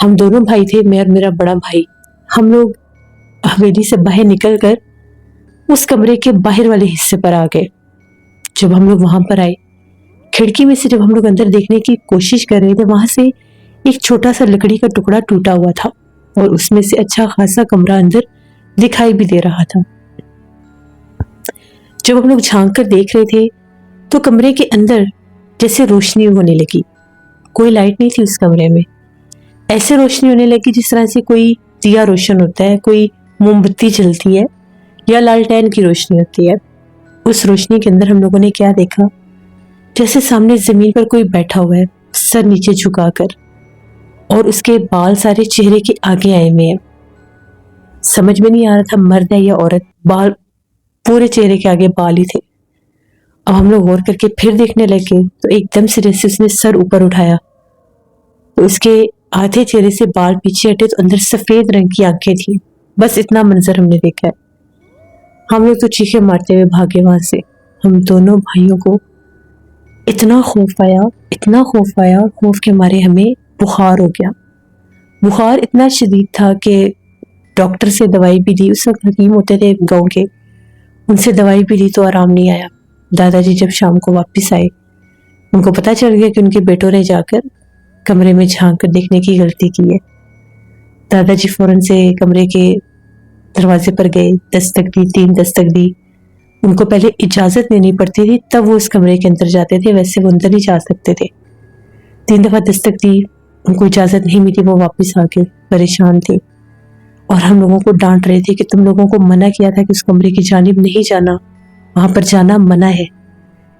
ہم دونوں بھائی تھے، میں اور میرا بڑا بھائی. ہم لوگ حویلی سے باہر نکل کر اس کمرے کے باہر والے حصے پر آ گئے. جب ہم لوگ وہاں پر آئے، کھڑکی میں سے جب ہم لوگ اندر دیکھنے کی کوشش کر رہے تھے، وہاں سے ایک چھوٹا سا لکڑی کا ٹکڑا ٹوٹا ہوا تھا اور اس میں سے اچھا خاصا کمرہ اندر دکھائی بھی دے رہا تھا. جب ہم لوگ جھانک کر دیکھ رہے تھے تو کمرے کے اندر جیسے روشنی ہونے لگی. کوئی لائٹ نہیں تھی اس کمرے میں، ایسے روشنی ہونے لگی جس طرح سے کوئی دیا روشن ہوتا ہے، کوئی موم بتی جلتی ہے یا لالٹین کی روشنی ہوتی ہے. اس روشنی کے اندر ہم لوگوں نے کیا دیکھا، جیسے سامنے زمین پر کوئی بیٹھا ہوا ہے سر نیچے جھکا کر، اور اس کے بال سارے چہرے کے آگے آئے ہوئے ہیں. سمجھ میں نہیں آ رہا تھا مرد ہے یا عورت، بال پورے چہرے کے آگے بال ہی تھے. اب ہم لوگ غور کر کے پھر دیکھنے لگے تو ایک دم سے جیسے اس نے سر اوپر اٹھایا تو اس کے آدھے چہرے سے بال پیچھے ہٹے تو اندر سفید رنگ کی آنکھیں تھیں. بس اتنا منظر ہم نے دیکھا ہے. ہم لوگ تو چیخے مارتے ہوئے بھاگے وہاں سے. ہم دونوں بھائیوں کو اتنا خوف آیا، خوف کے مارے ہمیں بخار ہو گیا. بخار اتنا شدید تھا کہ ڈاکٹر سے دوائی بھی دی. اس وقت حکیم ہوتے تھے گاؤں کے، ان سے دوائی بھی لی تو آرام نہیں آیا. دادا جی جب شام کو واپس آئے، ان کو پتا چل گیا کہ ان کے بیٹوں نے جا کر کمرے میں جھانک کر دیکھنے کی غلطی کی ہے. دادا جی فوراً سے کمرے کے دروازے پر گئے، دستک دی، 3 دستک دی. ان کو پہلے اجازت لینی پڑتی تھی تب وہ اس کمرے کے اندر جاتے تھے، ویسے وہ اندر نہیں جا سکتے تھے. 3 دفعہ دستک دی، ان کو اجازت نہیں ملی، وہ واپس آ کے پریشان تھے اور ہم لوگوں کو ڈانٹ رہے تھے کہ تم لوگوں کو منع کیا تھا کہ اس کمرے کی جانب نہیں جانا، وہاں پر جانا منع ہے.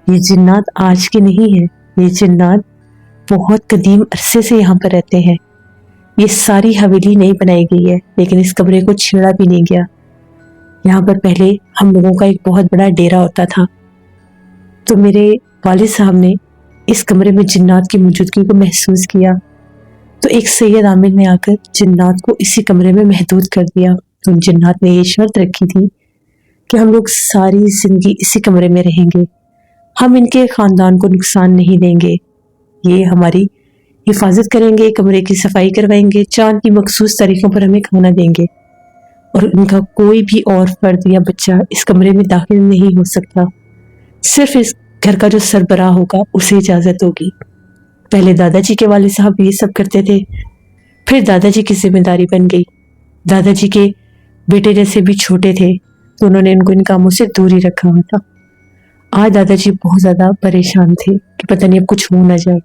یہ جنات آج کے نہیں ہیں، یہ جنات بہت قدیم عرصے سے یہاں پر رہتے ہیں. یہ ساری حویلی نہیں بنائی گئی ہے لیکن اس کمرے کو چھیڑا بھی نہیں گیا. یہاں پر پہلے ہم لوگوں کا ایک بہت بڑا ڈیرا ہوتا تھا. تو میرے والد صاحب نے اس کمرے میں جنات کی موجودگی کو محسوس کیا تو ایک سید عامل نے آ کر جنات کو اسی کمرے میں محدود کر دیا. تو جنات نے یہ شرط رکھی تھی کہ ہم لوگ ساری زندگی اسی کمرے میں رہیں گے، ہم ان کے خاندان کو نقصان نہیں دیں گے، یہ ہماری حفاظت کریں گے، کمرے کی صفائی کروائیں گے، چاند کی مخصوص تاریخوں پر ہمیں کھانا دیں گے، اور ان کا کوئی بھی اور فرد یا بچہ اس کمرے میں داخل نہیں ہو سکتا. صرف اس گھر کا جو سربراہ ہوگا اسے اجازت ہوگی. پہلے دادا جی کے والد صاحب یہ سب کرتے تھے، پھر دادا جی کی ذمہ داری بن گئی. دادا جی کے بیٹے جیسے بھی چھوٹے تھے تو انہوں نے ان کو ان کاموں سے دور ہی رکھا ہوا تھا. آج دادا جی بہت زیادہ پریشان تھے کہ پتہ نہیں اب کچھ ہو نہ جائے.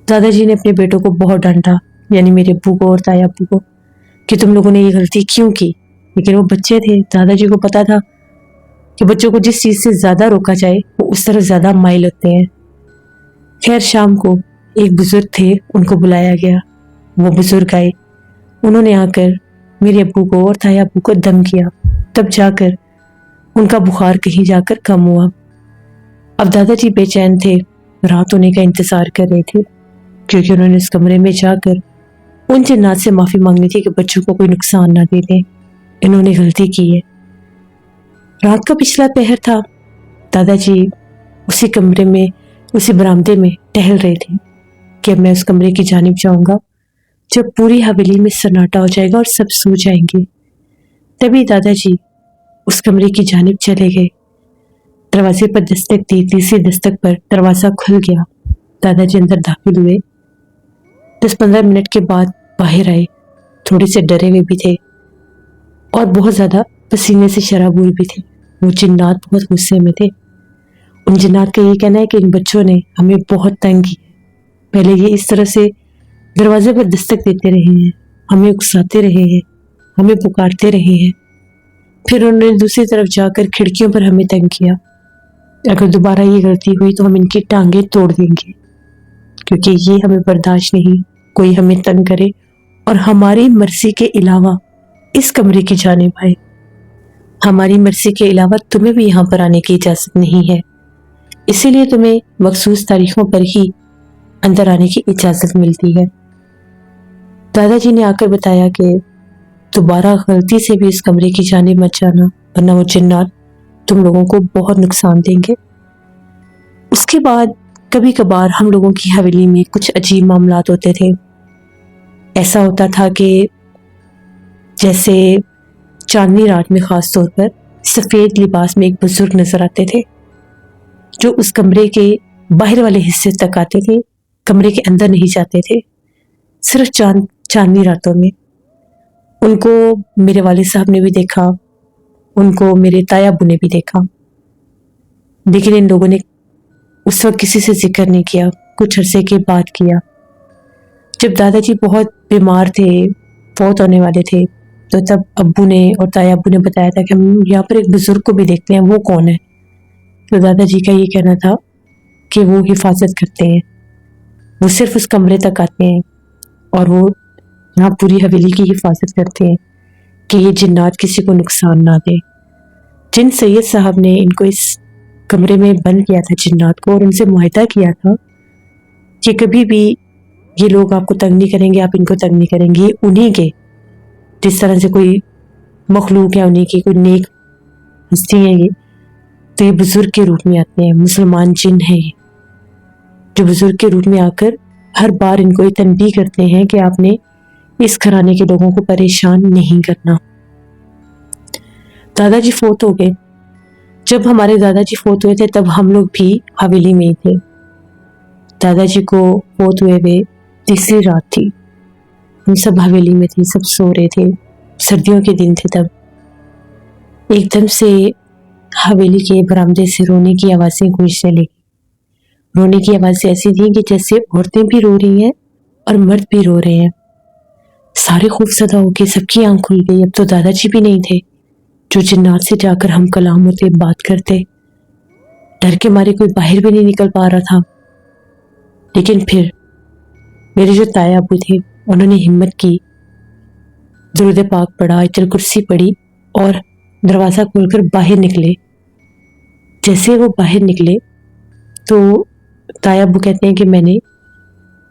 دادا جی نے اپنے بیٹوں کو بہت ڈانٹا، یعنی میرے ابو کو اور تایا ابو کو، کہ تم لوگوں نے یہ غلطی کیوں کی. لیکن وہ بچے تھے، دادا جی کو پتا تھا کہ بچوں کو جس چیز سے زیادہ روکا جائے وہ اس طرف زیادہ مائل ہوتے ہیں. خیر شام کو ایک بزرگ تھے، ان کو بلایا گیا. وہ بزرگ آئے، انہوں نے آ کر میرے ابو کو اور تایا ابو کو دم کیا. تب جا کر ان کا بخار کہیں جا کر کم ہوا. اب دادا جی بے چین تھے، رات ہونے کا انتظار کر رہے تھے کیونکہ انہوں نے اس کمرے میں جا کر ان جنات سے معافی مانگنی تھی کہ بچوں کو کوئی نقصان نہ دے دیں، انہوں نے غلطی کی ہے. رات کا پچھلا پہر تھا. دادا جی اسی کمرے میں، اسی برآمدے میں ٹہل رہے تھے کہ اب میں اس کمرے کی جانب جاؤں گا جب پوری حویلی میں سناٹا ہو جائے گا اور سب سو جائیں گے. تبھی دادا جی اس کمرے کی جانب چلے گئے. دروازے پر دستک دی، تیسری دستک پر دروازہ کھل گیا. دادا جی اندر داخل ہوئے. 10-15 منٹ کے بعد باہر آئے. تھوڑے سے ڈرے ہوئے بھی تھے اور بہت زیادہ پسینے سے شرابور بھی تھے. وہ جنات بہت غصے میں تھے. ان جنات کا یہ کہنا ہے کہ ان بچوں نے ہمیں بہت تنگ کی. پہلے یہ اس طرح سے دروازے پر دستک دیتے رہے ہیں، ہمیں اکساتے رہے ہیں، ہمیں پکارتے رہے ہیں، پھر انہوں نے دوسری طرف جا کر کھڑکیوں پر ہمیں تنگ کیا. اگر دوبارہ یہ غلطی ہوئی تو ہم ان کی ٹانگیں توڑ دیں گے، کیونکہ یہ ہمیں برداشت نہیں کوئی ہمیں تنگ کرے اور ہماری مرضی کے علاوہ اس کمرے کی جانب آئے. ہماری مرضی کے علاوہ تمہیں بھی یہاں پر آنے کی اجازت نہیں ہے، اسی لیے تمہیں مخصوص تاریخوں پر ہی اندر آنے کی اجازت ملتی ہے. دادا جی نے آ کر بتایا کہ دوبارہ غلطی سے بھی اس کمرے کی جانب مت جانا ورنہ وہ جنات تم لوگوں کو بہت نقصان دیں گے. اس کے بعد کبھی کبھار ہم لوگوں کی حویلی میں کچھ عجیب معاملات ہوتے تھے. ایسا ہوتا تھا کہ جیسے چاندنی رات میں خاص طور پر سفید لباس میں ایک بزرگ نظر آتے تھے جو اس کمرے کے باہر والے حصے تک آتے تھے، کمرے کے اندر نہیں جاتے تھے، صرف چاندنی راتوں میں۔ ان کو میرے والد صاحب نے بھی دیکھا، ان کو میرے تایا ابو نے بھی دیکھا، لیکن ان لوگوں نے اس وقت کسی سے ذکر نہیں کیا، کچھ عرصے کے بعد کیا۔ جب دادا جی بہت بیمار تھے، فوت ہونے والے تھے، تو تب ابو نے اور تایا ابو نے بتایا تھا کہ ہم یہاں پر ایک بزرگ کو بھی دیکھتے ہیں، وہ کون ہے؟ تو دادا جی کا یہ کہنا تھا کہ وہ حفاظت کرتے ہیں، وہ صرف اس کمرے تک آتے ہیں اور وہ یہاں پوری حویلی کی حفاظت کرتے ہیں کہ یہ جنات کسی کو نقصان نہ دے۔ جن سید صاحب نے ان کو اس کمرے میں بند کیا تھا جنات کو، اور ان سے معاہدہ کیا تھا کہ کبھی بھی یہ لوگ آپ کو تنگ نہیں کریں گے، آپ ان کو تنگ نہیں کریں گے، یہ انہی کے جس طرح سے کوئی مخلوق ہے، انہی کی کوئی نیک ہستی ہے یہ، تو یہ بزرگ کے روپ میں آتے ہیں، مسلمان جن ہیں یہ، جو بزرگ کے روپ میں آ کر ہر بار ان کو یہ تنبیہ کرتے ہیں کہ آپ نے اس گھرانے کے لوگوں کو پریشان نہیں کرنا۔ دادا جی فوت ہو گئے۔ جب ہمارے دادا جی فوت ہوئے تھے تب ہم لوگ بھی حویلی میں ہی تھے۔ دادا جی کو فوت ہوئے ہوئے تیسری رات تھی، ہم سب حویلی میں تھے، سب سو رہے تھے، سردیوں کے دن تھے تب۔ ایک دم سے حویلی کے برآمدے سے رونے کی آوازیں گونجنے لگی۔ رونے کی آوازیں ایسی تھیں کہ جیسے عورتیں بھی رو رہی ہیں اور مرد بھی رو رہے ہیں۔ سارے خوف زدہ ہو کے سب کی آنکھ کھل گئی۔ اب تو دادا جی بھی نہیں تھے جو جنات سے جا کر ہم کلام ہوتے، بات کرتے۔ ڈر کے مارے کوئی باہر بھی نہیں نکل پا رہا تھا۔ لیکن پھر میرے جو تایا ابو تھے انہوں نے ہمت کی، درود پاک پڑھا، آیت الکرسی پڑھی اور دروازہ کھول کر باہر نکلے۔ جیسے وہ باہر نکلے تو تایا ابو کہتے ہیں کہ میں نے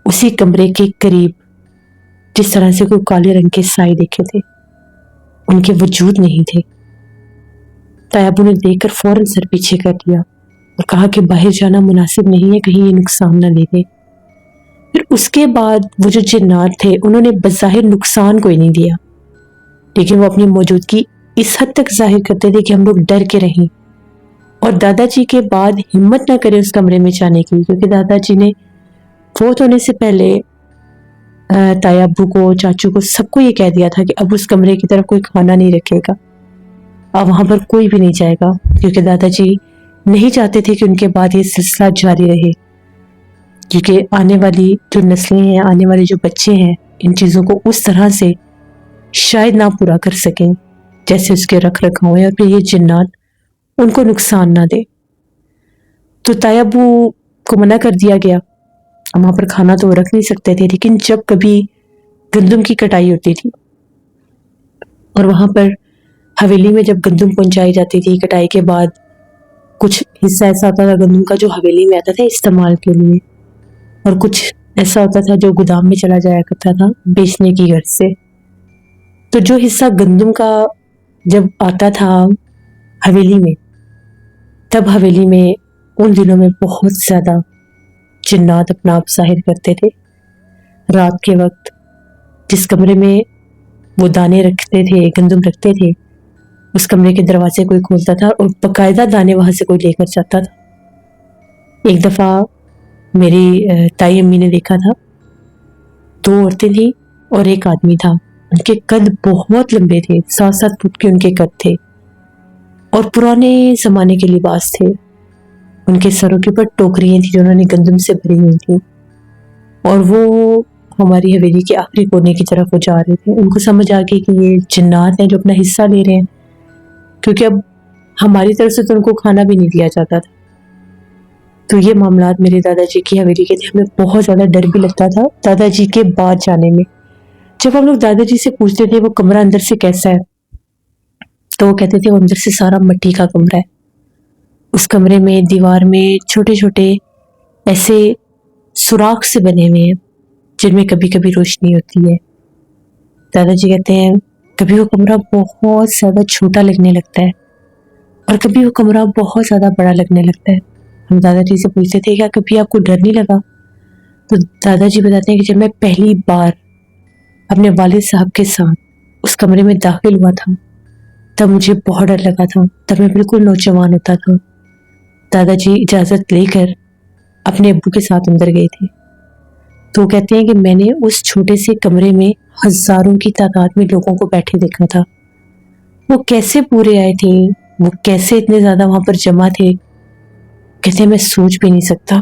اسی کمرے کے قریب جس طرح سے کوئی کالے رنگ کے سائے دیکھے تھے، ان کے وجود نہیں تھے۔ تایا ابو نے دیکھ کر فوراً سر پیچھے کر دیا اور کہا کہ باہر جانا مناسب نہیں ہے، کہیں یہ نقصان نہ دے دے۔ پھر اس کے بعد وہ جو جنات تھے انہوں نے بظاہر نقصان کوئی نہیں دیا، لیکن وہ اپنی موجودگی اس حد تک ظاہر کرتے تھے کہ ہم لوگ ڈر کے رہیں اور دادا جی کے بعد ہمت نہ کرے اس کمرے میں جانے کی، کیونکہ دادا جی نے فوت ہونے سے پہلے تایا ابو کو، چاچو کو، سب کو یہ کہہ دیا تھا کہ اب اس کمرے کی طرف کوئی کھانا نہیں رکھے گا، اب وہاں پر کوئی بھی نہیں جائے گا، کیونکہ دادا جی نہیں چاہتے تھے کہ ان کے بعد یہ سلسلہ جاری رہے، کیونکہ آنے والی جو نسلیں ہیں، آنے والے جو بچے ہیں، ان چیزوں کو اس طرح سے شاید نہ پورا کر سکیں جیسے اس کے رکھ رکھاؤ ہیں، اور پھر یہ جنات ان کو نقصان نہ دے۔ تو تایا ابو کو منع کر دیا گیا، وہاں پر کھانا تو وہ رکھ نہیں سکتے تھے، لیکن جب کبھی گندم کی کٹائی ہوتی تھی اور وہاں پر حویلی میں جب گندم پہنچائی جاتی تھی کٹائی کے بعد، کچھ حصہ ایسا ہوتا تھا گندم کا جو حویلی میں آتا تھا استعمال کے لیے، اور کچھ ایسا ہوتا تھا جو گودام میں چلا جایا کرتا تھا بیچنے کی غرض سے۔ تو جو حصہ گندم کا جب آتا تھا حویلی میں، تب حویلی میں ان دنوں میں بہت زیادہ جنات اپنا آپ ظاہر کرتے تھے۔ رات کے وقت جس کمرے میں وہ دانے رکھتے تھے، گندم رکھتے تھے، اس کمرے کے دروازے کوئی کھولتا تھا اور باقاعدہ دانے وہاں سے کوئی لے کر جاتا تھا۔ ایک دفعہ میری تائی امی نے دیکھا تھا، 2 عورتیں تھیں اور ایک آدمی تھا، ان کے قد بہت لمبے تھے، 7-7 فٹ کے ان کے قد تھے اور پرانے زمانے کے لباس تھے۔ ان کے سروں کے اوپر ٹوکریاں تھیں جو انہوں نے گندم سے بھری ہوئی تھیں، اور وہ ہماری حویلی کے آخری کونے کی طرف وہ جا رہے تھے۔ ان کو سمجھ آ گئی کہ یہ جنات ہیں جو اپنا حصہ لے رہے ہیں، کیونکہ اب ہماری طرف سے تو ان کو کھانا بھی نہیں دیا جاتا تھا۔ تو یہ معاملات میرے دادا جی کی حویلی کے تھے۔ ہمیں بہت زیادہ ڈر بھی لگتا تھا دادا جی کے بعد جانے میں۔ جب ہم لوگ دادا جی سے پوچھتے تھے وہ کمرہ اندر سے کیسا ہے، تو وہ کہتے تھے وہ اندر سے سارا مٹی کا کمرہ ہے، اس کمرے میں دیوار میں چھوٹے چھوٹے ایسے سوراخ سے بنے ہوئے ہیں جن میں کبھی کبھی روشنی ہوتی ہے۔ دادا جی کہتے ہیں کبھی وہ کمرہ بہت زیادہ چھوٹا لگنے لگتا ہے اور کبھی وہ کمرہ بہت زیادہ بڑا لگنے لگتا ہے۔ ہم دادا جی سے پوچھتے تھے کیا کبھی آپ کو ڈر نہیں لگا؟ تو دادا جی بتاتے ہیں کہ جب میں پہلی بار اپنے والد صاحب کے ساتھ اس کمرے میں داخل ہوا تھا تب مجھے بہت ڈر لگا تھا. تب میں بالکل نوجوان ہوتا تھا. دادا جی اجازت لے کر اپنے ابو کے ساتھ اندر گئے تھے. تو وہ کہتے ہیں کہ میں نے اس چھوٹے سے کمرے میں ہزاروں کی تعداد میں لوگوں کو بیٹھے دیکھا تھا. وہ کیسے پورے آئے تھے, وہ کیسے اتنے زیادہ وہاں پر جمع تھے, کہتے ہیں میں سوچ بھی نہیں سکتا,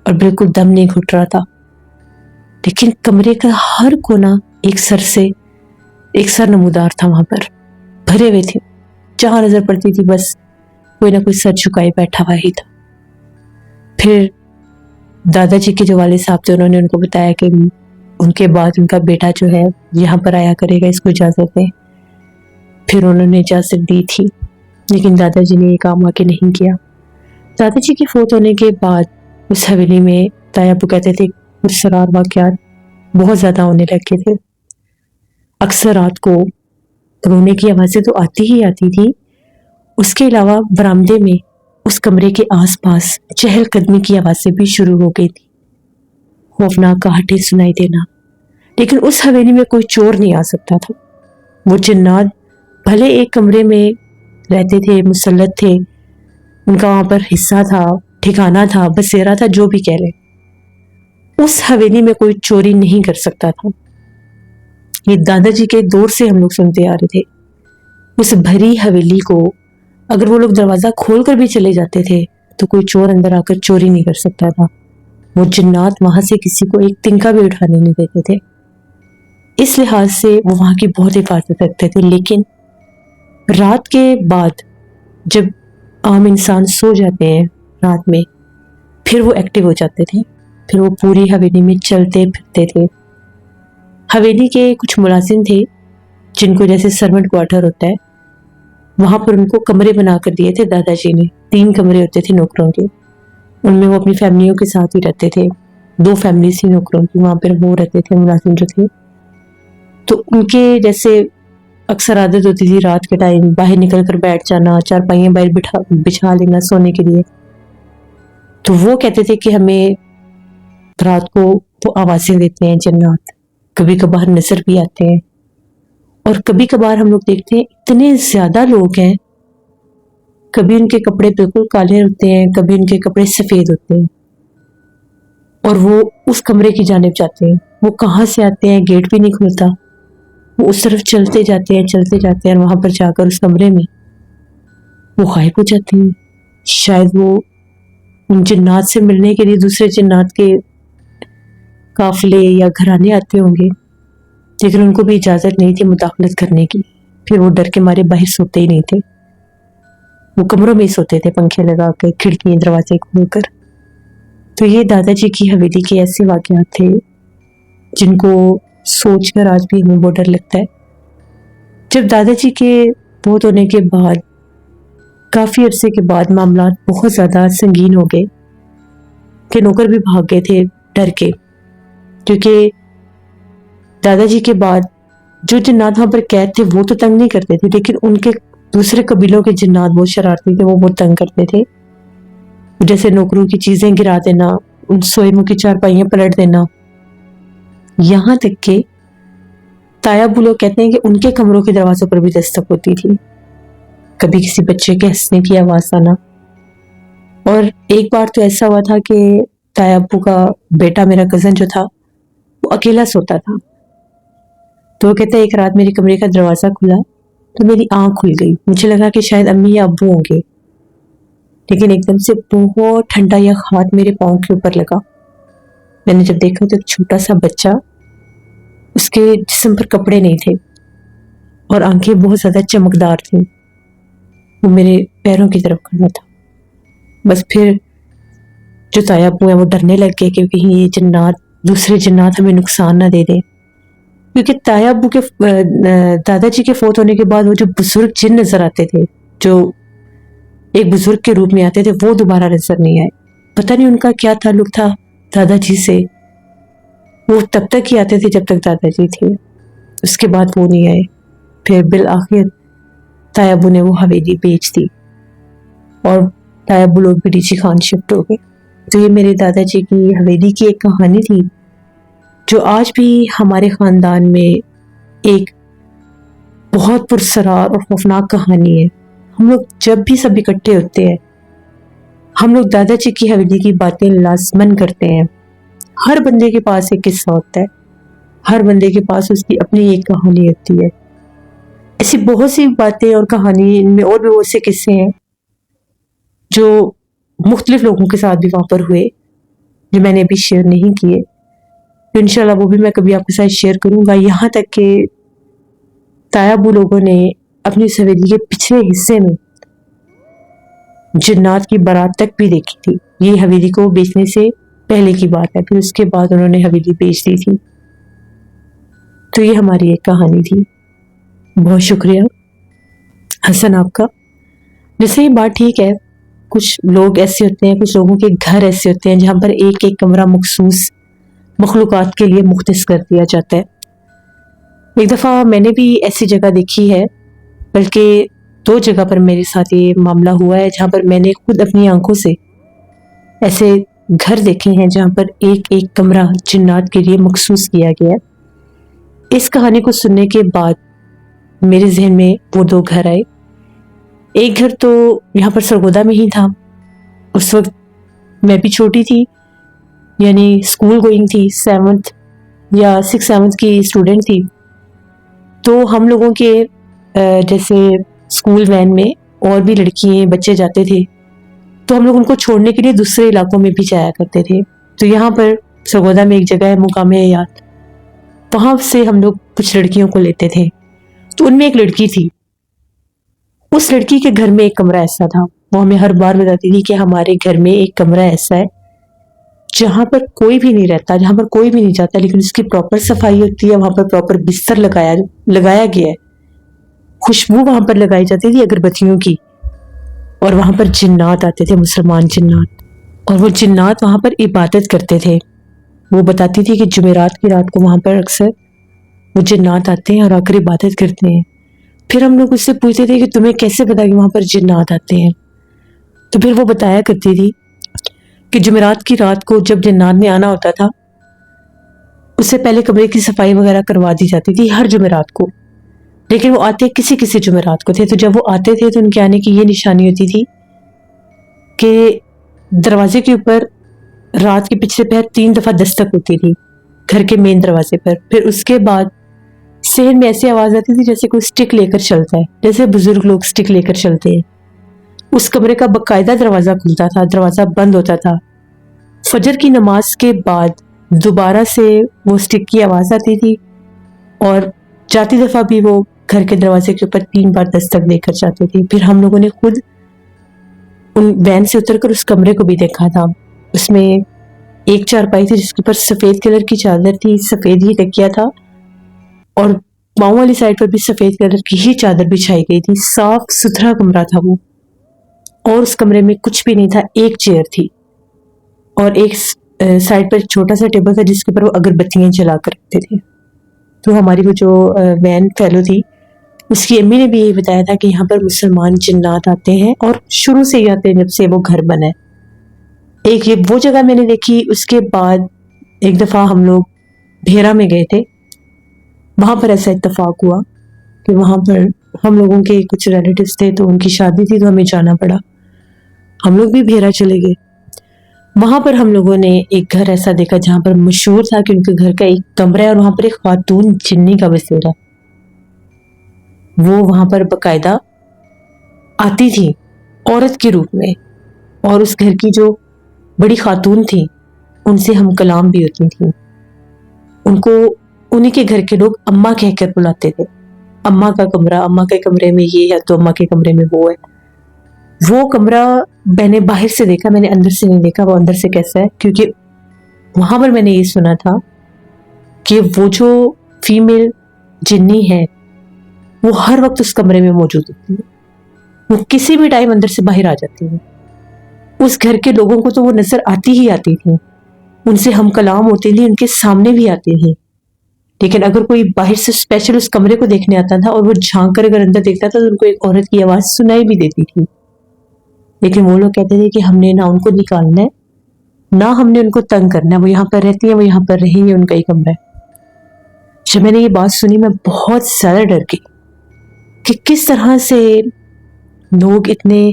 اور بالکل دم نہیں گھٹ رہا تھا. لیکن کمرے کا ہر کونا ایک سر نمودار تھا, وہاں پر بھرے ہوئے تھے. جہاں نظر پڑتی تھی بس کوئی نہ کوئی سر جھکائے بیٹھا ہوا ہی تھا. پھر دادا جی کے جو والد صاحب تھے انہوں نے ان کو بتایا کہ ان کے بعد ان کا بیٹا جو ہے یہاں پر آیا کرے گا, اس کو اجازت دیں. پھر انہوں نے اجازت دی تھی, لیکن دادا جی نے یہ کام آگے نہیں کیا. دادا جی کے فوت ہونے کے بعد اس حویلی میں تایا ابو کہتے تھے پرسرار واقعات بہت زیادہ ہونے لگے تھے. اکثر رات کو رونے کی آوازیں تو آتی ہی آتی تھی, اس کے علاوہ برآمدے میں اس کمرے کے آس پاس چہل قدمی کی آوازیں بھی شروع ہو گئی تھی, خوفناک آہٹیں سنائی دینا. لیکن اس حویلی میں کوئی چور نہیں آ سکتا تھا. وہ جنات بھلے ایک کمرے میں رہتے تھے, مسلط تھے, ان کا وہاں پر حصہ تھا, ٹھکانہ تھا, بسیرا تھا, جو بھی کہہ لیں, اس حویلی میں کوئی چوری نہیں کر سکتا تھا. یہ دادا جی کے دور سے ہم لوگ سنتے آ رہے تھے. اس بھری حویلی کو اگر وہ لوگ دروازہ کھول کر بھی چلے جاتے تھے تو کوئی چور اندر آ کر چوری نہیں کر سکتا تھا. وہ جنات وہاں سے کسی کو ایک تنکا بھی اٹھانے نہیں دیتے تھے. اس لحاظ سے وہ وہاں کی بہت حفاظت رکھتے تھے. لیکن رات کے بعد جب عام انسان سو جاتے ہیں رات میں, پھر وہ ایکٹیو ہو جاتے تھے. پھر وہ پوری حویلی میں چلتے پھرتے تھے. حویلی کے کچھ ملازم تھے جن کو جیسے سرونٹ کوارٹر ہوتا ہے, وہاں پر ان کو کمرے بنا کر دیے تھے دادا جی نے. 3 کمرے ہوتے تھے نوکروں کے, ان میں وہ اپنی فیملیوں کے ساتھ ہی رہتے تھے. 2 فیملیز ہی نوکروں کی وہاں پر وہ رہتے تھے ملازم جو تھے. تو ان کے جیسے اکثر عادت ہوتی تھی رات کے ٹائم باہر نکل کر بیٹھ جانا, چارپائیاں باہر بچھا لینا سونے کے لیے. تو وہ کہتے تھے کہ ہمیں رات کو وہ آوازیں دیتے ہیں جنات, کبھی کبھار نظر بھی آتے ہیں, اور کبھی کبھار ہم لوگ دیکھتے ہیں اتنے زیادہ لوگ ہیں, کبھی ان کے کپڑے بالکل کالے ہوتے ہیں, کبھی ان کے کپڑے سفید ہوتے ہیں, اور وہ اس کمرے کی جانب جاتے ہیں. وہ کہاں سے آتے ہیں, گیٹ بھی نہیں کھلتا, وہ اس طرف چلتے جاتے ہیں, اور وہاں پر جا کر اس کمرے میں وہ غائب ہو جاتے ہیں. شاید وہ ان جنات سے ملنے کے لیے دوسرے جنات کے قافلے یا گھرانے آتے ہوں گے, لیکن ان کو بھی اجازت نہیں تھی مداخلت کرنے کی. پھر وہ ڈر کے مارے باہر سوتے ہی نہیں تھے, وہ کمروں میں ہی سوتے تھے پنکھے لگا کے, کھڑکی دروازے کھول کر. تو یہ دادا جی کی حویلی کے ایسے واقعات تھے جن کو سوچ کر آج بھی ہمیں بہت ڈر لگتا ہے. جب دادا جی کے فوت ہونے کے بعد کافی عرصے کے بعد معاملات بہت زیادہ سنگین ہو گئے کہ نوکر بھی بھاگ گئے تھے ڈر کے, کیونکہ دادا جی کے بعد جو جنات وہاں پر قید تھے وہ تو تنگ نہیں کرتے تھے, لیکن ان کے دوسرے قبیلوں کے جنات بہت شرارتی تھے, وہ بہت تنگ کرتے تھے. جیسے نوکروں کی چیزیں گرا دینا, ان سوئموں کی چارپائیاں پلٹ دینا. یہاں تک کہ تایا ابو لوگ کہتے ہیں کہ ان کے کمروں کے دروازوں پر بھی دستک ہوتی تھی, کبھی کسی بچے کے ہنسنے کی آواز آنا. اور ایک بار تو ایسا ہوا تھا کہ تایا ابو کا بیٹا, میرا کزن جو تھا, وہ اکیلا سوتا تھا. تو وہ کہتے ہیں ایک رات میرے کمرے کا دروازہ کھلا تو میری آنکھ کھل گئی. مجھے لگا کہ شاید امی یا ابو ہوں گے, لیکن ایک دم سے بہت ٹھنڈا یا ہاتھ میرے پاؤں کے اوپر لگا. میں نے جب دیکھا تو ایک چھوٹا سا بچہ, اس کے جسم پر کپڑے نہیں تھے اور آنکھیں بہت زیادہ چمکدار تھیں, وہ میرے پیروں کی طرف کھڑا تھا. بس پھر جو تایا ابو ہیں وہ ڈرنے لگ گئے کہ کہیں یہ جنات, دوسرے جنات ہمیں نقصان نہ دے دیں. کیونکہ تایا ابو کے دادا جی کے فوت ہونے کے بعد وہ جو بزرگ جن نظر آتے تھے, جو ایک بزرگ کے روپ میں آتے تھے, وہ دوبارہ نظر نہیں آئے. پتہ نہیں ان کا کیا تعلق تھا دادا جی سے, وہ تب تک ہی آتے تھے جب تک دادا جی تھے, اس کے بعد وہ نہیں آئے. پھر بالآخر تایا ابو نے وہ حویلی بیچ دی اور تایا ابو لوگ بھی ڈی جی خان شفٹ ہو گئے. تو یہ میرے دادا جی کی حویلی کی ایک کہانی تھی جو آج بھی ہمارے خاندان میں ایک بہت پرسرار اور خوفناک کہانی ہے۔ ہم لوگ جب بھی سب اکٹھے ہوتے ہیں، ہم لوگ دادا جی کی حویلی کی باتیں لازمن کرتے ہیں۔ ہر بندے کے پاس ایک قصہ ہوتا ہے، ہر بندے کے پاس اس کی اپنی ایک کہانی ہوتی ہے۔ ایسی بہت سی باتیں اور کہانی، ان میں اور بھی بہت سے قصے ہیں جو مختلف لوگوں کے ساتھ بھی وہاں پر ہوئے، جو میں نے ابھی شیئر نہیں کیے، تو انشاءاللہ وہ بھی میں کبھی آپ کے ساتھ شیئر کروں گا۔ یہاں تک کہ تایابو لوگوں نے اپنی اس حویلی کے پچھلے حصے میں جنات کی بارات تک بھی دیکھی تھی۔ یہ حویلی کو بیچنے سے پہلے کی بات ہے، پھر اس کے بعد انہوں نے حویلی بیچ دی تھی۔ تو یہ ہماری ایک کہانی تھی۔ بہت شکریہ حسن آپ کا۔ جیسے یہ بات ٹھیک ہے، کچھ لوگ ایسے ہوتے ہیں، کچھ لوگوں کے گھر ایسے ہوتے ہیں جہاں پر ایک ایک کمرہ مخصوص مخلوقات کے لیے مختص کر دیا جاتا ہے۔ ایک دفعہ میں نے بھی ایسی جگہ دیکھی ہے، بلکہ 2 جگہ پر میرے ساتھ یہ معاملہ ہوا ہے جہاں پر میں نے خود اپنی آنکھوں سے ایسے گھر دیکھے ہیں جہاں پر ایک ایک کمرہ جنات کے لیے مخصوص کیا گیا ہے۔ اس کہانی کو سننے کے بعد میرے ذہن میں وہ 2 گھر آئے۔ ایک گھر تو یہاں پر سرگودا میں ہی تھا۔ اس وقت میں بھی چھوٹی تھی، یعنی اسکول گوئنگ تھی، 7th یا 6th 7th کی اسٹوڈنٹ تھی۔ تو ہم لوگوں کے جیسے اسکول وین میں اور بھی لڑکیاں بچے جاتے تھے، تو ہم لوگ ان کو چھوڑنے کے لیے دوسرے علاقوں میں بھی جایا کرتے تھے۔ تو یہاں پر سرگودا میں ایک جگہ ہے مقام حیات، وہاں سے ہم لوگ کچھ لڑکیوں کو لیتے تھے۔ تو ان میں ایک لڑکی تھی، اس لڑکی کے گھر میں ایک کمرہ ایسا تھا، وہ ہمیں ہر بار بتاتی تھی کہ ہمارے گھر میں ایک کمرہ ایسا ہے جہاں پر کوئی بھی نہیں رہتا، جہاں پر کوئی بھی نہیں جاتا، لیکن اس کی پراپر صفائی ہوتی ہے، وہاں پر پراپر بستر لگایا گیا ہے، خوشبو وہاں پر لگائی جاتی تھی اگربتیوں کی، اور وہاں پر جنات آتے تھے، مسلمان جنات، اور وہ جنات وہاں پر عبادت کرتے تھے۔ وہ بتاتی تھی کہ جمعرات کی رات کو وہاں پر اکثر وہ جنات آتے ہیں اور آ کر عبادت کرتے ہیں۔ پھر ہم لوگ اس سے پوچھتے تھے کہ تمہیں کیسے پتا کہ وہاں پر جنات آتے ہیں؟ تو پھر وہ بتایا کرتی تھی کہ جمعرات کی رات کو جب جنات نے آنا ہوتا تھا، اس سے پہلے کمرے کی صفائی وغیرہ کروا دی جاتی تھی ہر جمعرات کو، لیکن وہ آتے کسی جمعرات کو تھے۔ تو جب وہ آتے تھے تو ان کے آنے کی یہ نشانی ہوتی تھی کہ دروازے کے اوپر رات کے پچھلے پہر 3 دفعہ دستک ہوتی تھی گھر کے مین دروازے پر۔ پھر اس کے بعد صحن میں ایسی آواز آتی تھی جیسے کوئی سٹک لے کر چلتا ہے، جیسے بزرگ لوگ سٹک لے کر چلتے ہیں۔ اس کمرے کا باقاعدہ دروازہ کھلتا تھا، دروازہ بند ہوتا تھا۔ فجر کی نماز کے بعد دوبارہ سے وہ سٹک کی آواز آتی تھی، اور جاتی دفعہ بھی وہ گھر کے دروازے کے اوپر 3 بار دستک دے کر جاتے تھے۔ پھر ہم لوگوں نے خود ان وین سے اتر کر اس کمرے کو بھی دیکھا تھا۔ اس میں ایک چارپائی تھی جس کے اوپر سفید کلر کی چادر تھی، سفید ہی تکیہ تھا، اور پاؤں والی سائڈ پر بھی سفید کلر کی ہی چادر بچھائی گئی تھی۔ صاف ستھرا کمرہ تھا وہ، اور اس کمرے میں کچھ بھی نہیں تھا، ایک چیئر تھی، اور ایک سائڈ پر ایک چھوٹا سا ٹیبل تھا جس کے اوپر وہ اگربتیاں جلا کر رکھتے تھے۔ تو ہماری وہ جو وین فیلو تھی، اس کی امی نے بھی یہی بتایا تھا کہ یہاں پر مسلمان جنات آتے ہیں، اور شروع سے ہی آتے ہیں جب سے وہ گھر بنا ہے۔ ایک یہ وہ جگہ میں نے دیکھی۔ اس کے بعد ایک دفعہ ہم لوگ بھیرا میں گئے تھے، وہاں پر ایسا اتفاق ہوا کہ وہاں پر ہم لوگوں کے کچھ ریلیٹیوز تھے، تو ان کی شادی تھی، تو ہمیں جانا پڑا۔ ہم لوگ بھی بھیرا چلے گئے۔ وہاں پر ہم لوگوں نے ایک گھر ایسا دیکھا جہاں پر مشہور تھا کہ ان کے گھر کا ایک کمرہ ہے اور وہاں پر ایک خاتون جنی کا بسیرا، وہ وہاں پر باقاعدہ آتی تھی عورت کے روپ میں، اور اس گھر کی جو بڑی خاتون تھی ان سے ہم کلام بھی ہوتی تھی۔ ان کو انہی کے گھر کے لوگ اماں کہہ کر بلاتے تھے۔ اماں کا کمرہ، اماں کے کمرے میں یہ ہے تو اماں کے کمرے میں وہ ہے۔ وہ کمرہ میں نے باہر سے دیکھا، میں نے اندر سے نہیں دیکھا وہ اندر سے کیسا ہے، کیونکہ وہاں پر میں نے یہ سنا تھا کہ وہ جو فیمیل جنی ہے وہ ہر وقت اس کمرے میں موجود ہوتی ہے، وہ کسی بھی ٹائم اندر سے باہر آ جاتی ہے۔ اس گھر کے لوگوں کو تو وہ نظر آتی ہی آتی تھی، ان سے ہم کلام ہوتے تھے، ان کے سامنے بھی آتی تھی، لیکن اگر کوئی باہر سے اسپیشل اس کمرے کو دیکھنے آتا تھا اور وہ جھانک کر اگر اندر دیکھتا تھا تو ان کو ایک عورت کی آواز سنائی بھی دیتی تھی، لیکن وہ لوگ کہتے تھے کہ ہم نے نہ ان کو نکالنا ہے نہ ہم نے ان کو تنگ کرنا ہے. وہ یہاں پر رہتی ہیں, وہ یہاں پر رہیں گے, ان کا ہی کمرہ ہے. جب میں نے یہ بات سنی میں بہت زیادہ ڈر گئی کہ کس طرح سے لوگ اتنے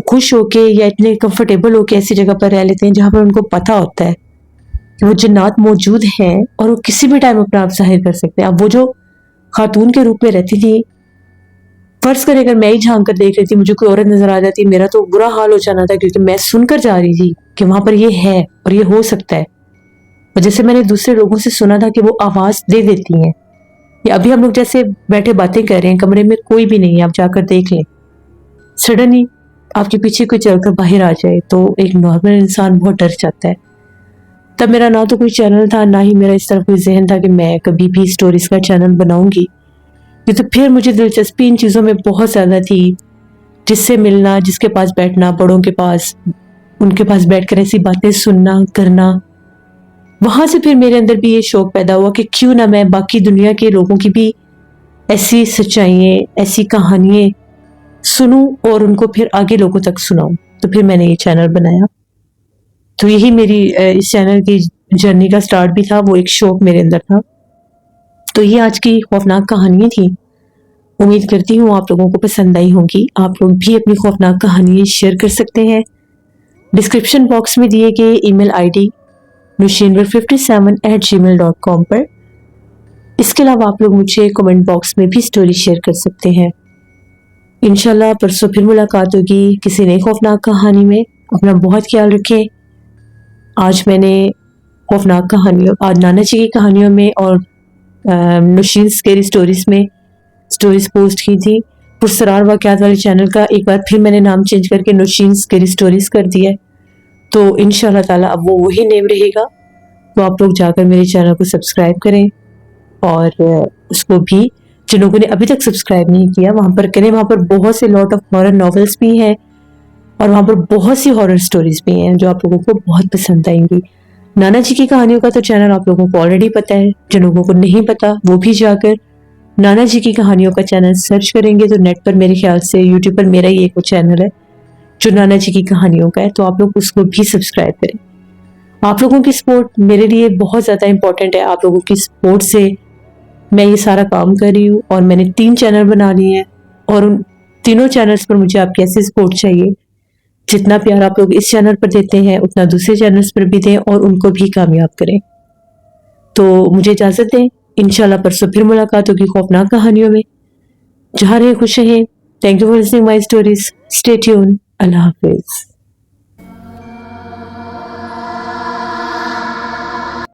خوش ہو کے یا اتنے کمفرٹیبل ہو کے ایسی جگہ پر رہ لیتے ہیں جہاں پر ان کو پتہ ہوتا ہے کہ وہ جنات موجود ہیں اور وہ کسی بھی ٹائم اپنا آپ ظاہر کر سکتے ہیں. اب وہ جو خاتون کے روپ میں رہتی تھی, فرض کریں اگر میں ہی جھانک کر دیکھ رہی تھی, مجھے کوئی عورت نظر آ جاتی, میرا تو برا حال ہو جانا تھا, کیونکہ میں سن کر جا رہی تھی کہ وہاں پر یہ ہے اور یہ ہو سکتا ہے. اور جیسے میں نے دوسرے لوگوں سے سنا تھا کہ وہ آواز دے دیتی ہیں, یا ابھی ہم لوگ جیسے بیٹھے باتیں کر رہے ہیں, کمرے میں کوئی بھی نہیں ہے, آپ جا کر دیکھ لیں, سڈنلی آپ کے پیچھے کوئی چل کر باہر آ جائے تو ایک نارمل انسان بہت ڈر جاتا ہے. تب میرا نہ تو کوئی چینل تھا, نہ ہی میرا اس طرح کوئی ذہن تھا کہ میں کبھی بھی اسٹوریز کا چینل بناؤں گی. یہ تو پھر مجھے دلچسپی ان چیزوں میں بہت زیادہ تھی, جس سے ملنا, جس کے پاس بیٹھنا, بڑوں کے پاس, ان کے پاس بیٹھ کر ایسی باتیں سننا کرنا. وہاں سے پھر میرے اندر بھی یہ شوق پیدا ہوا کہ کیوں نہ میں باقی دنیا کے لوگوں کی بھی ایسی سچائیاں, ایسی کہانیاں سنوں اور ان کو پھر آگے لوگوں تک سناؤں. تو پھر میں نے یہ چینل بنایا. تو یہی میری اس چینل کی جرنی کا سٹارٹ بھی تھا, وہ ایک شوق میرے اندر تھا. تو یہ آج کی خوفناک کہانیاں تھیں. امید کرتی ہوں آپ لوگوں کو پسند آئی ہوں گی. آپ لوگ بھی اپنی خوفناک کہانیاں شیئر کر سکتے ہیں ڈسکرپشن باکس میں دیے گئے ای میل آئی ڈی nushinwar57@gmail.com پر. اس کے علاوہ آپ لوگ مجھے کمنٹ باکس میں بھی سٹوری شیئر کر سکتے ہیں. انشاءاللہ پرسوں پھر ملاقات ہوگی کسی نئی خوفناک کہانی میں. اپنا بہت خیال رکھیں. آج میں نے خوفناک کہانیوں, آج نانا جی کی کہانیوں میں اور نشین اسکیری اسٹوریز میں اسٹوریز پوسٹ کی تھی. پرسرار واقعات والے چینل کا ایک بار پھر میں نے نام چینج کر کے نشین اسکیری اسٹوریز کر دیا ہے. تو انشاءاللہ تعالیٰ اب وہ وہی نیم رہے گا. تو آپ لوگ جا کر میرے چینل کو سبسکرائب کریں, اور اس کو بھی جن لوگوں نے ابھی تک سبسکرائب نہیں کیا وہاں پر کریں. وہاں پر بہت سے لاٹ آف ہارر ناولس بھی ہیں, اور وہاں پر بہت سی ہارر سٹوریز بھی ہیں جو آپ لوگوں کو بہت پسند آئیں گی. نانا جی کی کہانیوں کا تو چینل آپ لوگوں کو آلریڈی پتہ ہے, جن لوگوں کو نہیں پتا وہ بھی جا کر نانا جی کی کہانیوں کا چینل سرچ کریں گے تو نیٹ پر میرے خیال سے یوٹیوب پر میرا ہی ایک چینل ہے جو نانا جی کی کہانیوں کا ہے, تو آپ لوگ اس کو بھی سبسکرائب کریں. آپ لوگوں کی سپورٹ میرے لیے بہت زیادہ امپورٹنٹ ہے. آپ لوگوں کی سپورٹ سے میں یہ سارا کام کر رہی ہوں, اور میں نے 3 چینل بنا لیے ہیں, اور ان تینوں چینلز پر مجھے آپ کی ایسی سپورٹ چاہیے. جتنا پیار آپ لوگ اس چینل پر دیتے ہیں اتنا دوسرے چینلز پر بھی دیں اور ان کو بھی کامیاب کریں. تو مجھے اجازت دیں, انشاءاللہ پرسوں پھر ملاقات ہوگی خوفناک کہانیوں میں. جہاں رہیں خوش رہیں. Thank you for listening my stories. Stay tune. اللہ حافظ.